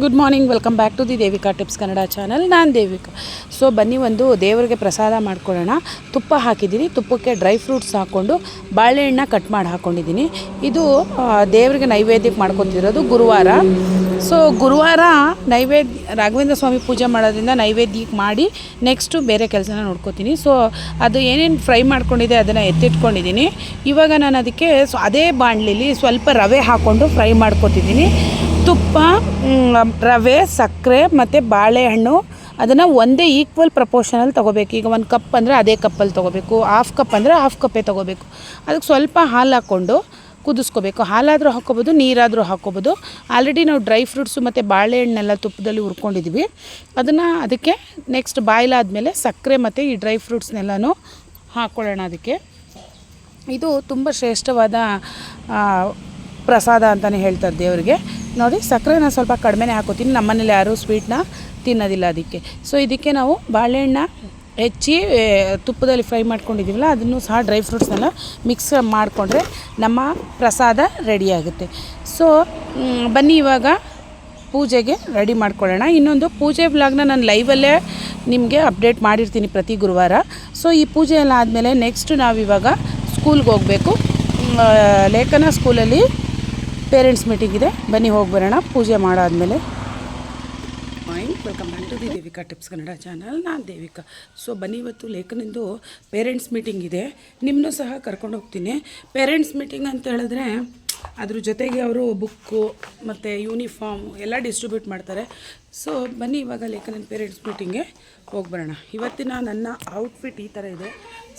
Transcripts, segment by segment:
Good morning, welcome back to the Devika tips Kannada channel. ನಾನು Devika. So ಬನ್ನಿ ಒಂದು ದೇವರಿಗೆ ಪ್ರಸಾದ ಮಾಡ್ಕೊಳ್ಳೋಣ. ತುಪ್ಪ ಹಾಕಿದ್ದೀನಿ, ತುಪ್ಪಕ್ಕೆ ಡ್ರೈ ಫ್ರೂಟ್ಸ್ ಹಾಕ್ಕೊಂಡು ಬಾಳೆಹಣ್ಣ ಕಟ್ ಮಾಡಿ ಹಾಕ್ಕೊಂಡಿದ್ದೀನಿ. ಇದು ದೇವರಿಗೆ ನೈವೇದ್ಯಕ್ಕೆ ಮಾಡ್ಕೊತಿರೋದು ಗುರುವಾರ. ಸೊ ಗುರುವಾರ ನೈವೇದ್ಯ ರಾಘವೇಂದ್ರ ಸ್ವಾಮಿ ಪೂಜೆ ಮಾಡೋದ್ರಿಂದ ನೈವೇದ್ಯಕ್ಕೆ ಮಾಡಿ ನೆಕ್ಸ್ಟು ಬೇರೆ ಕೆಲಸನ ನೋಡ್ಕೋತೀನಿ. ಸೊ ಅದು ಏನೇನು ಫ್ರೈ ಮಾಡ್ಕೊಂಡಿದೆ ಅದನ್ನು ಎತ್ತಿಟ್ಕೊಂಡಿದ್ದೀನಿ. ಇವಾಗ ನಾನು ಅದಕ್ಕೆ ಅದೇ ಬಾಣಲಿಲಿ ಸ್ವಲ್ಪ ರವೆ ಹಾಕ್ಕೊಂಡು ಫ್ರೈ ಮಾಡ್ಕೊತಿದ್ದೀನಿ. ತುಪ್ಪ, ರವೆ, ಸಕ್ಕರೆ ಮತ್ತು ಬಾಳೆಹಣ್ಣು ಅದನ್ನು ಒಂದೇ ಈಕ್ವಲ್ ಪ್ರಪೋರ್ಷನಲ್ಲಿ ತೊಗೋಬೇಕು. ಈಗ 1 ಕಪ್ ಅಂದರೆ ಅದೇ ಕಪ್ಪಲ್ಲಿ ತೊಗೋಬೇಕು, 1/2 ಕಪ್ ಅಂದರೆ 1/2 ಕಪ್ಪೇ ತೊಗೋಬೇಕು. ಅದಕ್ಕೆ ಸ್ವಲ್ಪ ಹಾಲು ಹಾಕ್ಕೊಂಡು ಕುದಿಸ್ಕೋಬೇಕು. ಹಾಲಾದರೂ ಹಾಕ್ಕೋಬೋದು, ನೀರಾದರೂ ಹಾಕ್ಕೋಬೋದು. ಆಲ್ರೆಡಿ ನಾವು ಡ್ರೈ ಫ್ರೂಟ್ಸು ಮತ್ತು ಬಾಳೆಹಣ್ಣೆಲ್ಲ ತುಪ್ಪದಲ್ಲಿ ಹುರ್ಕೊಂಡಿದ್ದೀವಿ. ಅದನ್ನು ಅದಕ್ಕೆ ನೆಕ್ಸ್ಟ್ ಬಾಯ್ಲಾದಮೇಲೆ ಸಕ್ಕರೆ ಮತ್ತು ಈ ಡ್ರೈ ಫ್ರೂಟ್ಸ್ನೆಲ್ಲನೂ ಹಾಕ್ಕೊಳ್ಳೋಣ. ಅದಕ್ಕೆ ಇದು ತುಂಬ ಶ್ರೇಷ್ಠವಾದ ಪ್ರಸಾದ ಅಂತಲೇ ಹೇಳ್ತಾರೆ ದೇವರಿಗೆ. ನೋಡಿ, ಸಕ್ಕರೆನ ಸ್ವಲ್ಪ ಕಡಿಮೆನೇ ಹಾಕೋತೀನಿ. ನಮ್ಮನೇಲಿ ಯಾರೂ ಸ್ವೀಟ್ನ ತಿನ್ನೋದಿಲ್ಲ ಅದಕ್ಕೆ. ಸೊ ಇದಕ್ಕೆ ನಾವು ಬಾಳೆಹಣ್ಣ ಹೆಚ್ಚಿ ತುಪ್ಪದಲ್ಲಿ ಫ್ರೈ ಮಾಡ್ಕೊಂಡಿದ್ದೀವಲ್ಲ ಅದನ್ನು ಸಹ ಡ್ರೈ ಫ್ರೂಟ್ಸ್ನೆಲ್ಲ ಮಿಕ್ಸ್ ಮಾಡಿಕೊಂಡ್ರೆ ನಮ್ಮ ಪ್ರಸಾದ ರೆಡಿಯಾಗುತ್ತೆ. ಸೊ ಬನ್ನಿ ಇವಾಗ ಪೂಜೆಗೆ ರೆಡಿ ಮಾಡ್ಕೊಳ್ಳೋಣ. ಇನ್ನೊಂದು ಪೂಜೆ ವ್ಲಾಗ್ನ ನಾನು ಲೈವಲ್ಲೇ ನಿಮಗೆ ಅಪ್ಡೇಟ್ ಮಾಡಿರ್ತೀನಿ ಪ್ರತಿ ಗುರುವಾರ. ಸೊ ಈ ಪೂಜೆ ಎಲ್ಲ ಆದಮೇಲೆ ನೆಕ್ಸ್ಟ್ ನಾವಿವಾಗ ಸ್ಕೂಲ್ಗೆ ಹೋಗಬೇಕು. ಲೇಖನ ಸ್ಕೂಲಲ್ಲಿ ಪೇರೆಂಟ್ಸ್ ಮೀಟಿಂಗ್ ಇದೆ. ಬನ್ನಿ ಹೋಗಿ ಬರೋಣ ಪೂಜೆ ಮಾಡಾದಮೇಲೆ. Welcome back to the Devika tips Kannada channel. ನಾನು ದೇವಿಕಾ. ಸೊ ಬನ್ನಿ, ಇವತ್ತು ಲೇಖನಿಂದು ಪೇರೆಂಟ್ಸ್ ಮೀಟಿಂಗ್ ಇದೆ. ನಿಮ್ಮನ್ನೂ ಸಹ ಕರ್ಕೊಂಡು ಹೋಗ್ತೀನಿ. ಪೇರೆಂಟ್ಸ್ ಮೀಟಿಂಗ್ ಅಂತ ಹೇಳಿದ್ರೆ ಅದ್ರ ಜೊತೆಗೆ ಅವರು ಬುಕ್ಕು ಮತ್ತು ಯೂನಿಫಾರ್ಮ್ ಎಲ್ಲ ಡಿಸ್ಟ್ರಿಬ್ಯೂಟ್ ಮಾಡ್ತಾರೆ. ಸೊ ಬನ್ನಿ ಇವಾಗ ಲೇಖನ ಪೇರೆಂಟ್ಸ್ ಮೀಟಿಂಗ್ಗೆ ಹೋಗಿ ಬರೋಣ. ಇವತ್ತಿನ ನನ್ನ ಔಟ್ಫಿಟ್ ಈ ಥರ ಇದೆ.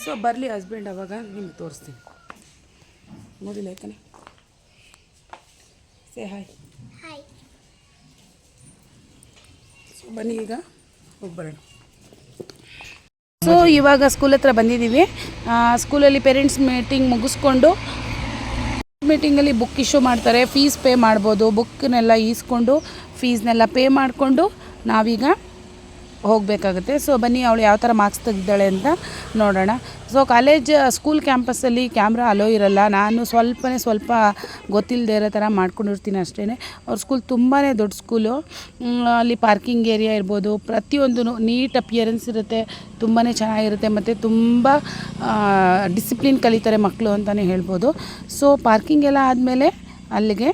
ಸೊ ಬರಲಿ ಹಸ್ಬೆಂಡ್, ಅವಾಗ ನಿಮ್ಗೆ ತೋರಿಸ್ತೀನಿ. ನೋಡಿ ಲೇಖನ, ಸೇ ಹಾಯ್. ಸೊ ಬನ್ನಿ ಈಗ ಹೋಗಿ ಬರೋಣ. ಸೊ ಇವಾಗ ಸ್ಕೂಲ್ ಹತ್ರ ಬಂದಿದ್ದೀವಿ. ಸ್ಕೂಲಲ್ಲಿ ಪೇರೆಂಟ್ಸ್ ಮೀಟಿಂಗ್ ಮುಗಿಸ್ಕೊಂಡು ಮೀಟಿಂಗಲ್ಲಿ ಬುಕ್ ಇಶ್ಯೂ ಮಾಡ್ತಾರೆ. ಫೀಸ್ ಪೇ ಮಾಡ್ಬೋದು. ಬುಕ್ಕನ್ನೆಲ್ಲ ಈಸ್ಕೊಂಡು ಫೀಸ್ನೆಲ್ಲ ಪೇ ಮಾಡಿಕೊಂಡು ನಾವೀಗ ಹೋಗಬೇಕಾಗುತ್ತೆ. ಸೊ ಬನ್ನಿ ಅವಳು ಯಾವ ಥರ ಮಾರ್ಕ್ಸ್ ತೆಗೆದಾಳೆ ಅಂತ ನೋಡೋಣ. ಸೊ ಸ್ಕೂಲ್ ಕ್ಯಾಂಪಸ್ಸಲ್ಲಿ ಕ್ಯಾಮ್ರಾ ಅಲೋ ಇರಲ್ಲ. ನಾನು ಸ್ವಲ್ಪ ಗೊತ್ತಿಲ್ಲದೆ ಇರೋ ಥರ ಮಾಡ್ಕೊಂಡಿರ್ತೀನಿ ಅಷ್ಟೇ. ಅವ್ರ ಸ್ಕೂಲ್ ತುಂಬಾ ದೊಡ್ಡ ಸ್ಕೂಲು. ಅಲ್ಲಿ ಪಾರ್ಕಿಂಗ್ ಏರಿಯಾ ಇರ್ಬೋದು, ಪ್ರತಿಯೊಂದು ನೀಟ್ ಅಪಿಯರೆನ್ಸ್ ಇರುತ್ತೆ. ತುಂಬಾ ಚೆನ್ನಾಗಿರುತ್ತೆ ಮತ್ತು ತುಂಬ ಡಿಸಿಪ್ಲಿನ್ ಕಲಿತಾರೆ ಮಕ್ಕಳು ಅಂತಲೇ ಹೇಳ್ಬೋದು. ಸೊ ಪಾರ್ಕಿಂಗ್ ಎಲ್ಲ ಆದಮೇಲೆ ಅಲ್ಲಿಗೆ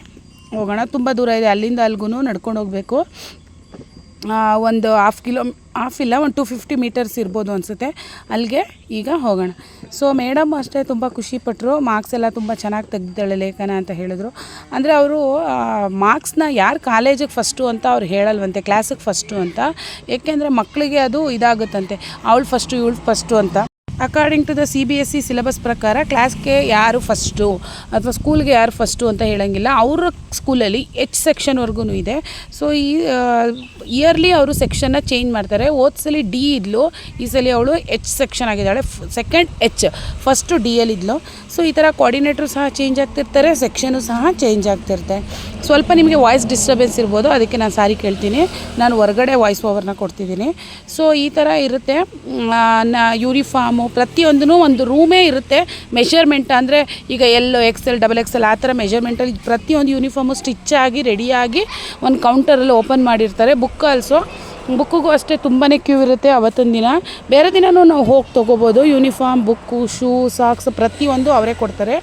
ಹೋಗೋಣ. ತುಂಬ ದೂರ ಇದೆ, ಅಲ್ಲಿಂದ ಅಲ್ಗೂ ನಡ್ಕೊಂಡು ಹೋಗಬೇಕು. ಒಂದು 250 ಮೀಟರ್ಸ್ ಇರ್ಬೋದು ಅನಿಸುತ್ತೆ. ಅಲ್ಲಿಗೆ ಈಗ ಹೋಗೋಣ. ಸೊ ಮೇಡಮ್ ಅಷ್ಟೇ ತುಂಬ ಖುಷಿಪಟ್ಟರು. ಮಾರ್ಕ್ಸ್ ಎಲ್ಲ ತುಂಬ ಚೆನ್ನಾಗಿ ತೆಗ್ದಿದ್ದಾಳೆ ಲೇಖನ ಅಂತ ಹೇಳಿದ್ರು. ಅಂದರೆ ಅವರು ಮಾರ್ಕ್ಸ್ನ ಯಾರು ಕಾಲೇಜಿಗೆ ಫಸ್ಟು ಅಂತ ಅವ್ರು ಹೇಳಲ್ವಂತೆ, ಕ್ಲಾಸಿಗೆ ಫಸ್ಟು ಅಂತ. ಏಕೆಂದರೆ ಮಕ್ಕಳಿಗೆ ಅದು ಇದಾಗುತ್ತಂತೆ, ಅವಳು ಫಸ್ಟು ಇವಳು ಫಸ್ಟು ಅಂತ. According to the CBSE syllabus ಪ್ರಕಾರ ಕ್ಲಾಸ್ಗೆ ಯಾರು ಫಸ್ಟು ಅಥವಾ ಸ್ಕೂಲ್ಗೆ ಯಾರು ಫಸ್ಟು ಅಂತ ಹೇಳೋಂಗಿಲ್ಲ. ಅವರ ಸ್ಕೂಲಲ್ಲಿ H ಸೆಕ್ಷನ್ವರೆಗೂ ಇದೆ. ಸೊ ಈ ಇಯರ್ಲಿ ಅವರು ಸೆಕ್ಷನ್ನ ಚೇಂಜ್ ಮಾಡ್ತಾರೆ. ಸಲ D ಇದ್ಲು, ಈ ಸಲ ಅವಳು H ಸೆಕ್ಷನ್ ಆಗಿದ್ದಾಳೆ. ಸೆಕೆಂಡ್ H, ಫಸ್ಟು D ಇದ್ಲು. ಸೊ ಈ ಥರ ಕೋಆರ್ಡಿನೇಟ್ರು ಸಹ ಚೇಂಜ್ ಆಗ್ತಿರ್ತಾರೆ, ಸೆಕ್ಷನು ಸಹ ಚೇಂಜ್ ಆಗ್ತಿರುತ್ತೆ. ಸ್ವಲ್ಪ ನಿಮಗೆ ವಾಯ್ಸ್ ಡಿಸ್ಟರ್ಬೆನ್ಸ್ ಇರ್ಬೋದು, ಅದಕ್ಕೆ ನಾನು ಸಾರಿ ಕೇಳ್ತೀನಿ. ನಾನು ಹೊರಗಡೆ ವಾಯ್ಸ್ ಓವರ್ನ ಕೊಡ್ತಿದ್ದೀನಿ. ಸೊ ಈ ಥರ ಇರುತ್ತೆ. ಯೂನಿಫಾರ್ಮು ಪ್ರತಿಯೊಂದೂ ಒಂದು ರೂಮೇ ಇರುತ್ತೆ. ಮೆಷರ್ಮೆಂಟ್ ಅಂದರೆ ಈಗ XL, XXL ಆ ಥರ ಮೆಷರ್ಮೆಂಟಲ್ಲಿ ಪ್ರತಿಯೊಂದು ಯೂನಿಫಾರ್ಮು ಸ್ಟಿಚ್ಚಾಗಿ ರೆಡಿಯಾಗಿ ಒಂದು ಕೌಂಟರಲ್ಲಿ ಓಪನ್ ಮಾಡಿರ್ತಾರೆ. ಬುಕ್ಕಿಗೂ ಅಷ್ಟೇ ತುಂಬಾ ಕ್ಯೂ ಇರುತ್ತೆ ಅವತ್ತೊಂದು ದಿನ. ಬೇರೆ ದಿನವೂ ನಾವು ಹೋಗಿ ತೊಗೋಬೋದು. ಯೂನಿಫಾರ್ಮ್, ಬುಕ್ಕು, ಶೂ, ಸಾಕ್ಸ್ ಪ್ರತಿಯೊಂದು ಅವರೇ ಕೊಡ್ತಾರೆ.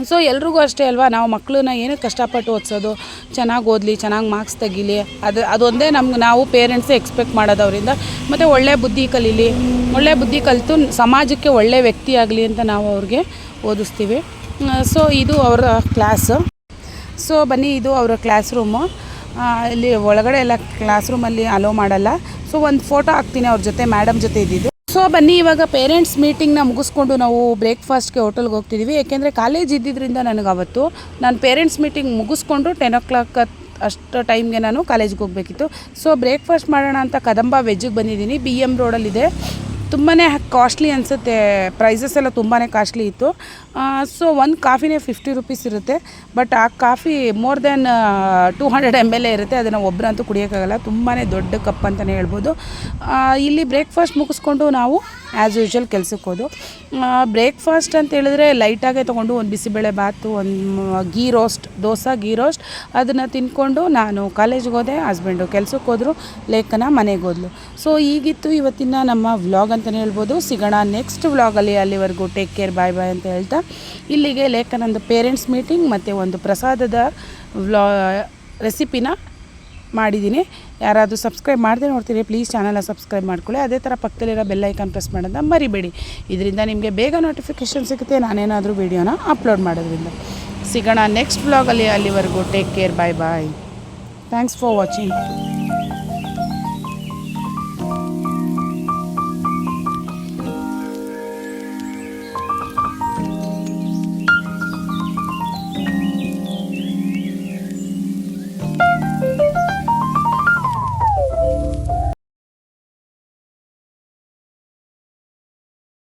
ಸೊ ಎಲ್ರಿಗೂ ಅಷ್ಟೇ ಅಲ್ವಾ, ನಾವು ಮಕ್ಕಳನ್ನ ಏನಕ್ಕೆ ಕಷ್ಟಪಟ್ಟು ಓದಿಸೋದು, ಚೆನ್ನಾಗಿ ಓದಲಿ, ಚೆನ್ನಾಗಿ ಮಾರ್ಕ್ಸ್ ತೆಗೀಲಿ, ಅದೊಂದೇ ನಾವು ಪೇರೆಂಟ್ಸೇ ಎಕ್ಸ್ಪೆಕ್ಟ್ ಮಾಡೋದು ಅವರಿಂದ. ಮತ್ತು ಒಳ್ಳೆ ಬುದ್ಧಿ ಕಲೀಲಿ, ಒಳ್ಳೆ ಬುದ್ಧಿ ಕಲಿತು ಸಮಾಜಕ್ಕೆ ಒಳ್ಳೆ ವ್ಯಕ್ತಿ ಆಗಲಿ ಅಂತ ನಾವು ಅವ್ರಿಗೆ ಓದಿಸ್ತೀವಿ. ಸೊ ಇದು ಅವರ ಕ್ಲಾಸು. ಸೊ ಬನ್ನಿ, ಇದು ಅವರ ಕ್ಲಾಸ್ ರೂಮು. ಇಲ್ಲಿ ಒಳಗಡೆ ಎಲ್ಲ ಕ್ಲಾಸ್ ರೂಮಲ್ಲಿ ಅಲೋ ಮಾಡಲ್ಲ. ಸೊ ಒಂದು ಫೋಟೋ ಹಾಕ್ತೀನಿ ಅವ್ರ ಜೊತೆ, ಮೇಡಮ್ ಜೊತೆ ಇದ್ದಿದ್ದು. ಸೊ ಬನ್ನಿ ಇವಾಗ ಪೇರೆಂಟ್ಸ್ ಮೀಟಿಂಗ್ನ ಮುಗಿಸ್ಕೊಂಡು ನಾವು ಬ್ರೇಕ್ಫಾಸ್ಟ್ಗೆ ಹೋಟೆಲ್ಗೆ ಹೋಗ್ತಿದ್ದೀವಿ. ಏಕೆಂದರೆ ಕಾಲೇಜ್ ಇದ್ದಿದ್ದರಿಂದ ನನಗೆ ಅವತ್ತು ನಾನು ಪೇರೆಂಟ್ಸ್ ಮೀಟಿಂಗ್ ಮುಗಿಸ್ಕೊಂಡು 10 o'clock ಅಷ್ಟು ಟೈಮ್ಗೆ ನಾನು ಕಾಲೇಜ್ಗೆ ಹೋಗಬೇಕಿತ್ತು. ಸೊ ಬ್ರೇಕ್ಫಾಸ್ಟ್ ಮಾಡೋಣ ಅಂತ ಕದಂಬ ವೆಜ್ಜಿಗೆ ಬಂದಿದ್ದೀನಿ. BM ರೋಡಲ್ಲಿದೆ. ತುಂಬಾ ಕಾಸ್ಟ್ಲಿ ಅನಿಸುತ್ತೆ, ಪ್ರೈಸಸ್ ಎಲ್ಲ ತುಂಬಾ ಕಾಸ್ಟ್ಲಿ ಇತ್ತು. ಸೊ ಒಂದು ಕಾಫಿನೇ 50 ರೂಪೀಸ್ ಇರುತ್ತೆ. ಬಟ್ ಆ ಕಾಫಿ ಮೋರ್ ದೆನ್ 200 ml ಇರುತ್ತೆ. ಅದನ್ನು ಒಬ್ಬರಂತೂ ಕುಡಿಯೋಕ್ಕಾಗಲ್ಲ, ತುಂಬಾ ದೊಡ್ಡ ಕಪ್ ಅಂತಲೇ ಹೇಳ್ಬೋದು. ಇಲ್ಲಿ ಬ್ರೇಕ್ಫಾಸ್ಟ್ ಮುಗಿಸ್ಕೊಂಡು ನಾವು ಆ್ಯಸ್ ಯೂಶ್ವಲ್ ಕೆಲ್ಸಕ್ಕೆ ಹೋದು. ಬ್ರೇಕ್ಫಾಸ್ಟ್ ಅಂತ ಹೇಳಿದ್ರೆ ಲೈಟಾಗೆ ತೊಗೊಂಡು ಒಂದು ಬಿಸಿಬೇಳೆ ಬಾತು, ಒಂದು ಗೀ ರೋಸ್ಟ್ ಅದನ್ನು ತಿಂದ್ಕೊಂಡು ನಾನು ಕಾಲೇಜ್ಗೆ ಹೋದೆ. ಹಸ್ಬೆಂಡು ಕೆಲ್ಸಕ್ಕೆ ಹೋದರು, ಲೇಖನ ಮನೆಗೆ ಹೋದ್ಲು. ಸೊ ಈಗಿತ್ತು ಇವತ್ತಿನ ನಮ್ಮ ವ್ಲಾಗ್ ಅಂತಲೇ ಹೇಳ್ಬೋದು. ಸಿಗೋಣ ನೆಕ್ಸ್ಟ್ ವ್ಲಾಗಲ್ಲಿ. ಅಲ್ಲಿವರೆಗೂ ಟೇಕ್ ಕೇರ್, ಬಾಯ್ ಬಾಯ್ ಅಂತ ಹೇಳ್ತಾ ಇಲ್ಲಿಗೆ ಲೇಖನಂದು ಪೇರೆಂಟ್ಸ್ ಮೀಟಿಂಗ್ ಮತ್ತು ಒಂದು ಪ್ರಸಾದದ ರೆಸಿಪಿನ ಮಾಡಿದ್ದೀನಿ. ಯಾರಾದರೂ ಸಬ್ಸ್ಕ್ರೈಬ್ ಮಾಡದೆ ನೋಡ್ತೀರಿ ಪ್ಲೀಸ್ ಚಾನಲ್ನ ಸಬ್ಸ್ಕ್ರೈಬ್ ಮಾಡ್ಕೊಳ್ಳಿ. ಅದೇ ಥರ ಪಕ್ಕದಲ್ಲಿರೋ ಬೆಲ್ ಐಕಾನ್ ಪ್ರೆಸ್ ಮಾಡೋದನ್ನ ಮರಿಬೇಡಿ. ಇದರಿಂದ ನಿಮಗೆ ಬೇಗ ನೋಟಿಫಿಕೇಷನ್ ಸಿಗುತ್ತೆ ನಾನೇನಾದರೂ ವೀಡಿಯೋನ ಅಪ್ಲೋಡ್ ಮಾಡೋದ್ರಿಂದ. ಸಿಗೋಣ ನೆಕ್ಸ್ಟ್ ವ್ಲಾಗಲ್ಲಿ. ಅಲ್ಲಿವರೆಗೂ take care, bye bye. Thanks for watching.